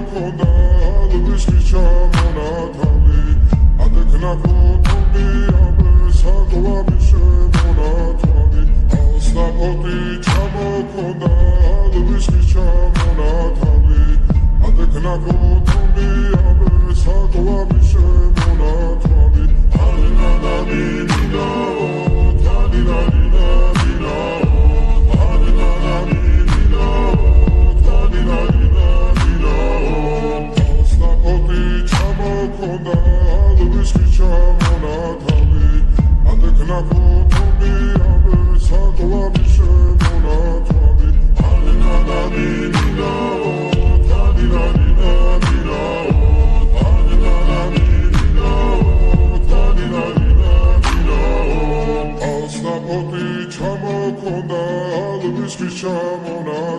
ჩამოქონდა ალბისის ჩამონათალი ადექნა ფოთოლი აბესაკლამის შემონათალი ასნაფოთი ჩამოქონდა ალბისის ჩამონათალი ადექნა ფოთოლი